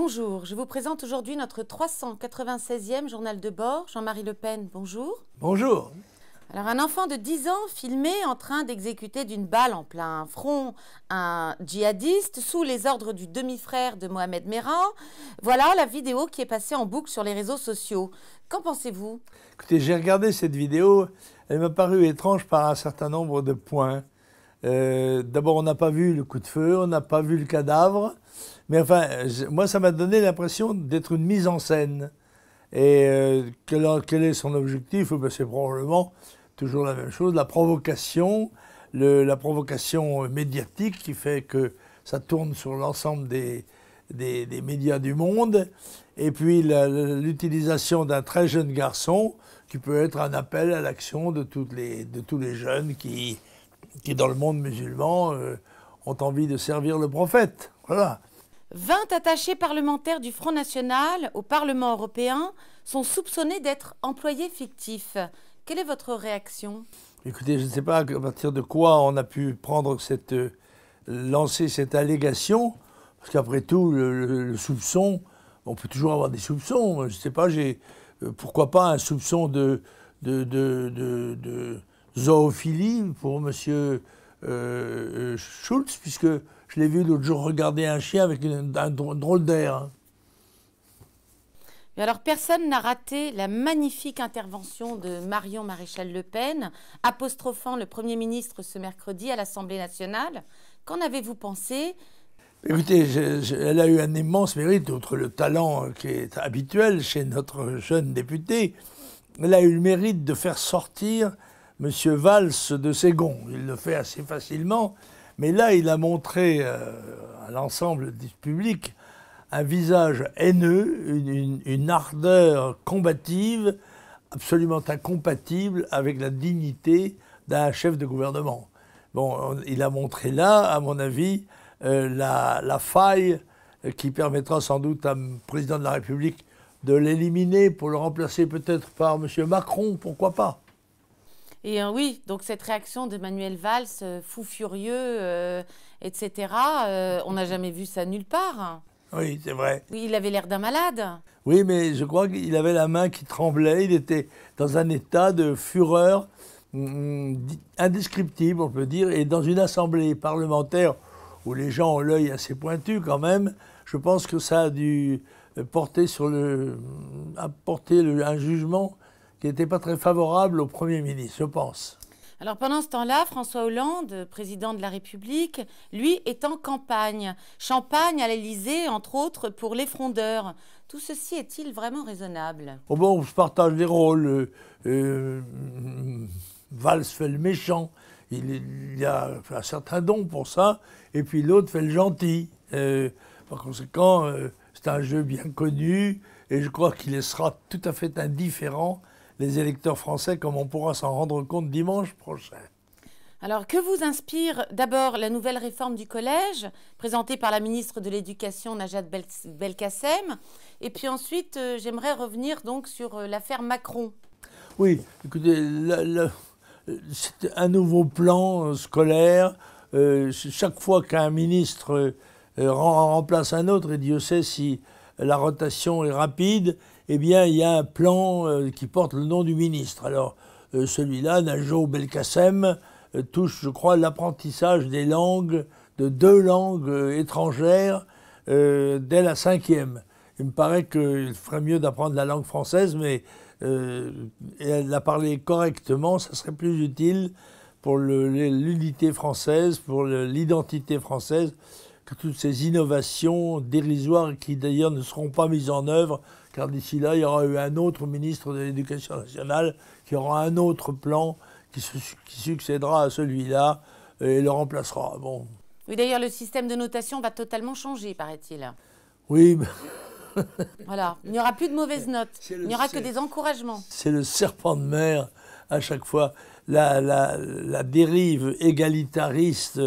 Bonjour, je vous présente aujourd'hui notre 396e journal de bord. Jean-Marie Le Pen, bonjour. Bonjour. Alors, un enfant de 10 ans filmé en train d'exécuter d'une balle en plein front un djihadiste sous les ordres du demi-frère de Mohamed Merah. Voilà la vidéo qui est passée en boucle sur les réseaux sociaux. Qu'en pensez-vous? Écoutez, j'ai regardé cette vidéo, elle m'a paru étrange par un certain nombre de points. D'abord, on n'a pas vu le coup de feu, on n'a pas vu le cadavre, mais enfin, moi, ça m'a donné l'impression d'être une mise en scène. Et quel est son objectif? Ben, c'est probablement toujours la même chose, la provocation, la provocation médiatique qui fait que ça tourne sur l'ensemble des médias du monde, et puis l'utilisation d'un très jeune garçon qui peut être un appel à l'action de tous les jeunes qui dans le monde musulman, ont envie de servir le prophète. Voilà. 20 attachés parlementaires du Front National au Parlement européen sont soupçonnés d'être employés fictifs. Quelle est votre réaction? Écoutez, je ne sais pas à partir de quoi on a pu prendre lancer cette allégation, parce qu'après tout, le soupçon, on peut toujours avoir des soupçons. Je ne sais pas, pourquoi pas un soupçon de zoophilie pour M. Schulz, puisque je l'ai vu l'autre jour regarder un chien avec un drôle d'air. Alors, personne n'a raté la magnifique intervention de Marion Maréchal Le Pen, apostrophant le Premier ministre ce mercredi à l'Assemblée nationale. Qu'en avez-vous pensé? Écoutez, elle a eu un immense mérite, outre le talent qui est habituel chez notre jeune député. Elle a eu le mérite de faire sortir M. Valls de ses gonds. Il le fait assez facilement, mais là, il a montré à l'ensemble du public un visage haineux, une ardeur combative, absolument incompatible avec la dignité d'un chef de gouvernement. Bon, il a montré là, à mon avis, la faille qui permettra sans doute à un président de la République de l'éliminer pour le remplacer peut-être par M. Macron, pourquoi pas. Et oui, donc cette réaction de Manuel Valls, fou furieux, etc., on n'a jamais vu ça nulle part. Oui, c'est vrai. Oui, il avait l'air d'un malade. Oui, mais je crois qu'il avait la main qui tremblait, il était dans un état de fureur indescriptible, on peut dire, et dans une assemblée parlementaire où les gens ont l'œil assez pointu quand même, je pense que ça a dû apporter un jugement qui n'était pas très favorable au Premier ministre, je pense. Alors pendant ce temps-là, François Hollande, président de la République, lui est en campagne. Champagne à l'Élysée, entre autres, pour les frondeurs. Tout ceci est-il vraiment raisonnable? Oh bon, on se partage les rôles. Valls fait le méchant. Il y a un certain don pour ça. Et puis l'autre fait le gentil. Par conséquent, c'est un jeu bien connu. Et je crois qu'il sera tout à fait indifférent les électeurs français, comme on pourra s'en rendre compte dimanche prochain. Alors, que vous inspire d'abord la nouvelle réforme du collège, présentée par la ministre de l'Éducation, Najat Belkacem, et puis ensuite, j'aimerais revenir donc sur l'affaire Macron. Oui, écoutez, c'est un nouveau plan scolaire. Chaque fois qu'un ministre remplace un autre, et Dieu sait si la rotation est rapide, eh bien, il y a un plan qui porte le nom du ministre. Alors, celui-là, Najat Belkacem, touche, je crois, l'apprentissage des langues, de 2 langues étrangères dès la 5e. Il me paraît qu'il ferait mieux d'apprendre la langue française, mais la parler correctement, ça serait plus utile pour l'unité française, pour l'identité française, que toutes ces innovations dérisoires qui d'ailleurs ne seront pas mises en œuvre, car d'ici là, il y aura eu un autre ministre de l'Éducation nationale qui aura un autre plan qui succédera à celui-là et le remplacera. Bon. Oui, d'ailleurs, le système de notation va totalement changer, paraît-il. Oui, mais... Voilà, il n'y aura plus de mauvaises notes, il n'y aura que des encouragements. C'est le serpent de mer à chaque fois. La dérive égalitariste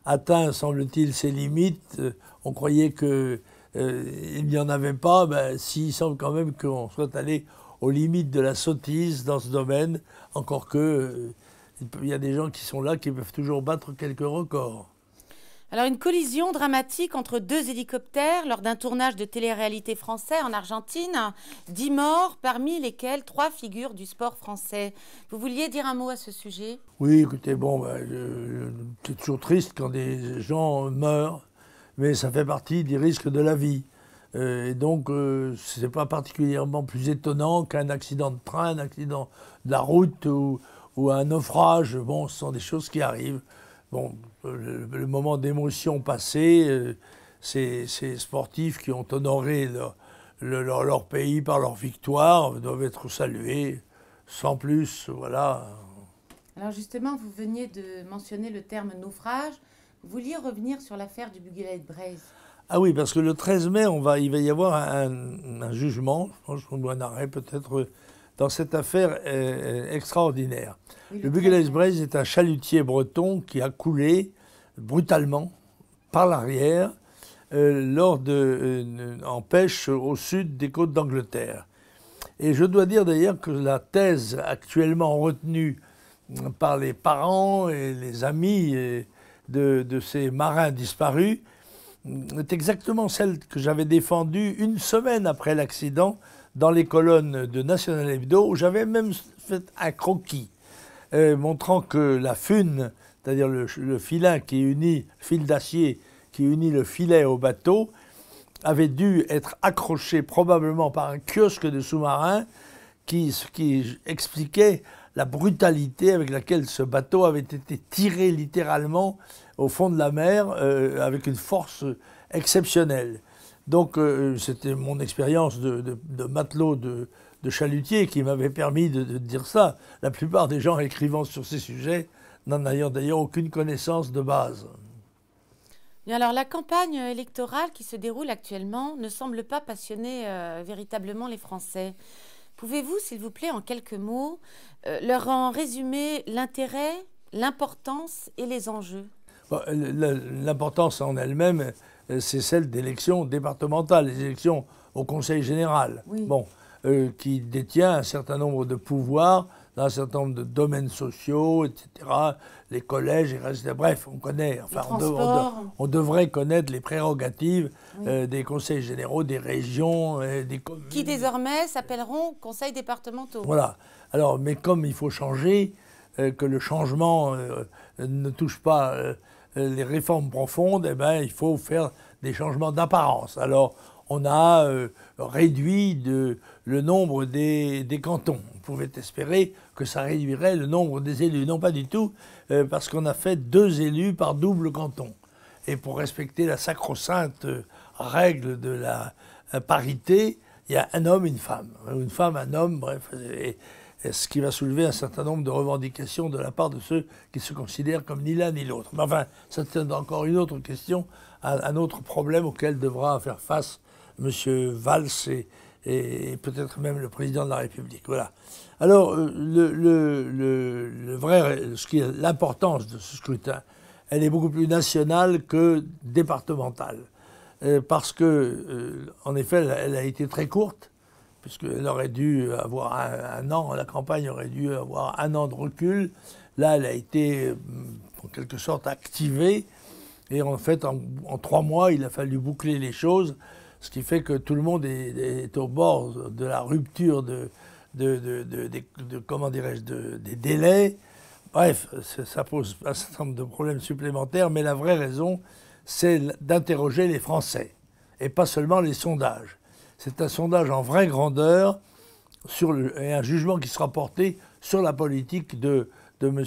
atteint, semble-t-il, ses limites. On croyait qu'il n'y en avait pas. Ben, il semble quand même qu'on soit allé aux limites de la sottise dans ce domaine, encore que il y a des gens qui sont là qui peuvent toujours battre quelques records. Alors, une collision dramatique entre deux hélicoptères lors d'un tournage de télé-réalité français en Argentine. 10 morts, parmi lesquels 3 figures du sport français. Vous vouliez dire un mot à ce sujet? Oui, écoutez, bon, c'est toujours triste quand des gens meurent, mais ça fait partie des risques de la vie. Et donc, ce n'est pas particulièrement plus étonnant qu'un accident de train, un accident de la route ou un naufrage. Bon, ce sont des choses qui arrivent. Bon, le moment d'émotion passé, ces sportifs qui ont honoré leur pays par leur victoire doivent être salués, sans plus, voilà. Alors justement, vous veniez de mentionner le terme naufrage. Vous vouliez revenir sur l'affaire du Bugalaï-Braise. Ah oui, parce que le 13 mai, il va y avoir un jugement, je pense qu'on doit un arrêt peut-être, dans cette affaire extraordinaire. Oui, Le Bugalaï-Braise est un chalutier breton qui a coulé brutalement par l'arrière en pêche au sud des côtes d'Angleterre. Et je dois dire d'ailleurs que la thèse actuellement retenue par les parents et les amis de ces marins disparus est exactement celle que j'avais défendue une semaine après l'accident dans les colonnes de National Hebdo, où j'avais même fait un croquis montrant que la fune, c'est-à-dire le filin qui unit, fil d'acier qui unit le filet au bateau, avait dû être accroché probablement par un kiosque de sous-marins qui expliquait la brutalité avec laquelle ce bateau avait été tiré littéralement au fond de la mer avec une force exceptionnelle. Donc c'était mon expérience de matelot de chalutier qui m'avait permis de dire ça. La plupart des gens écrivant sur ces sujets n'en ayant d'ailleurs aucune connaissance de base. Et alors, la campagne électorale qui se déroule actuellement ne semble pas passionner véritablement les Français. Pouvez-vous, s'il vous plaît, en quelques mots, leur en résumer l'intérêt, l'importance et les enjeux? Bon, l'importance en elle-même, c'est celle d'élections départementales, les élections au Conseil général, oui. Bon, qui détient un certain nombre de pouvoirs dans un certain nombre de domaines sociaux, etc. Les collèges, bref, on connaît, enfin, on devrait connaître les prérogatives oui. Des conseils généraux, des régions, des communes. Qui désormais s'appelleront conseils départementaux. Voilà. Alors, mais comme il faut changer, que le changement ne touche pas les réformes profondes, eh ben, il faut faire des changements d'apparence. Alors, on a réduit le nombre des cantons. On pouvait espérer que ça réduirait le nombre des élus. Non, pas du tout, parce qu'on a fait 2 élus par double canton. Et pour respecter la sacro-sainte règle de la parité, il y a un homme, une femme, un homme, bref. Et ce qui va soulever un certain nombre de revendications de la part de ceux qui se considèrent comme ni l'un ni l'autre. Mais enfin, ça c'est encore une autre question, un autre problème auquel devra faire face M. Valls et peut-être même le président de la République. Voilà. Alors, l'importance de ce scrutin, elle est beaucoup plus nationale que départementale. Parce que, en effet, elle a été très courte, puisqu'elle aurait dû avoir un an, la campagne aurait dû avoir 1 an de recul. Là, elle a été, en quelque sorte, activée. Et en fait, en 3 mois, il a fallu boucler les choses, ce qui fait que tout le monde est au bord de la rupture comment dirais-je, des délais. Bref, ça pose un certain nombre de problèmes supplémentaires, mais la vraie raison, c'est d'interroger les Français, et pas seulement les sondages. C'est un sondage en vraie grandeur et un jugement qui sera porté sur la politique de M.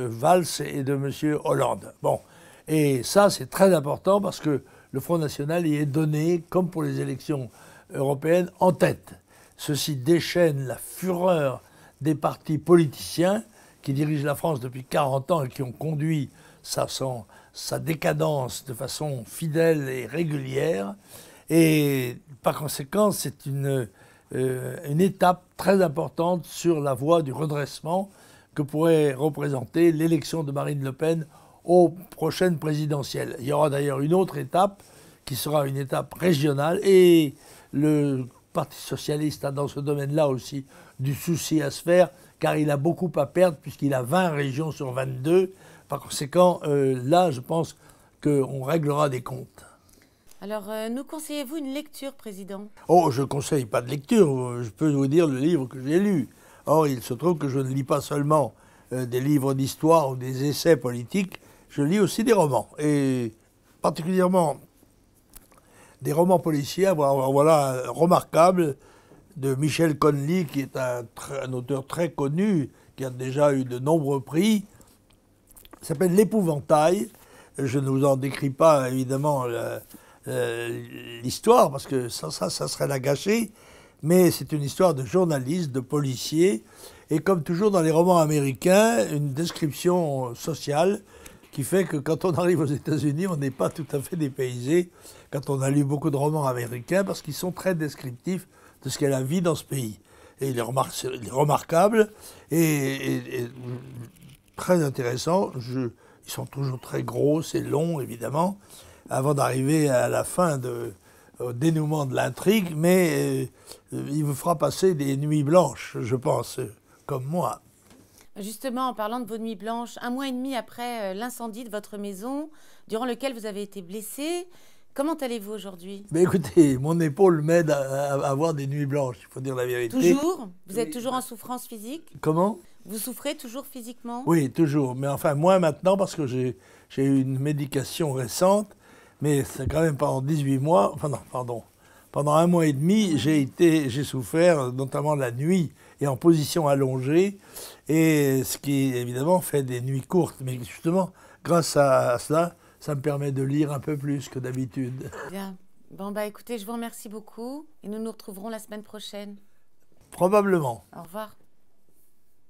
Valls et de M. Hollande. Bon. Et ça, c'est très important parce que le Front National y est donné, comme pour les élections européennes, en tête. Ceci déchaîne la fureur des partis politiciens qui dirigent la France depuis 40 ans et qui ont conduit sa décadence de façon fidèle et régulière. Et par conséquent, c'est une étape très importante sur la voie du redressement que pourrait représenter l'élection de Marine Le Pen aux prochaines présidentielles. Il y aura d'ailleurs une autre étape qui sera une étape régionale et le Parti socialiste a dans ce domaine-là aussi du souci à se faire car il a beaucoup à perdre puisqu'il a 20 régions sur 22. Par conséquent, là, je pense qu'on réglera des comptes. Alors, nous conseillez-vous une lecture, Président? Oh, je ne conseille pas de lecture, je peux vous dire le livre que j'ai lu. Or, il se trouve que je ne lis pas seulement des livres d'histoire ou des essais politiques, je lis aussi des romans, et particulièrement des romans policiers, voilà, remarquables, de Michel Connelly, qui est un auteur très connu, qui a déjà eu de nombreux prix. Il s'appelle L'Épouvantail. Je ne vous en décris pas, évidemment, l'histoire, parce que ça serait la gâcher, mais c'est une histoire de journaliste, de policier, et comme toujours dans les romans américains, une description sociale qui fait que quand on arrive aux États-Unis, on n'est pas tout à fait dépaysé quand on a lu beaucoup de romans américains, parce qu'ils sont très descriptifs de ce qu'est la vie dans ce pays. Et il est remarquable et très intéressant. Ils sont toujours très gros, c'est long, évidemment, avant d'arriver à la fin, au dénouement de l'intrigue, mais il vous fera passer des nuits blanches, je pense, comme moi. Justement, en parlant de vos nuits blanches, 1 mois et demi après l'incendie de votre maison, durant lequel vous avez été blessé, comment allez-vous aujourd'hui? Mais écoutez, mon épaule m'aide à avoir des nuits blanches, il faut dire la vérité. Toujours? Vous êtes toujours en souffrance physique? Comment? Vous souffrez toujours physiquement? Oui, toujours, mais enfin moins maintenant parce que j'ai eu une médication récente, mais c'est quand même pendant 18 mois, enfin non, pardon, pendant 1 mois et demi, j'ai souffert, notamment la nuit, et en position allongée, et ce qui évidemment fait des nuits courtes, mais justement, grâce à cela, ça me permet de lire un peu plus que d'habitude. Bien. Bon, bah écoutez, je vous remercie beaucoup, et nous nous retrouverons la semaine prochaine. Probablement. Au revoir.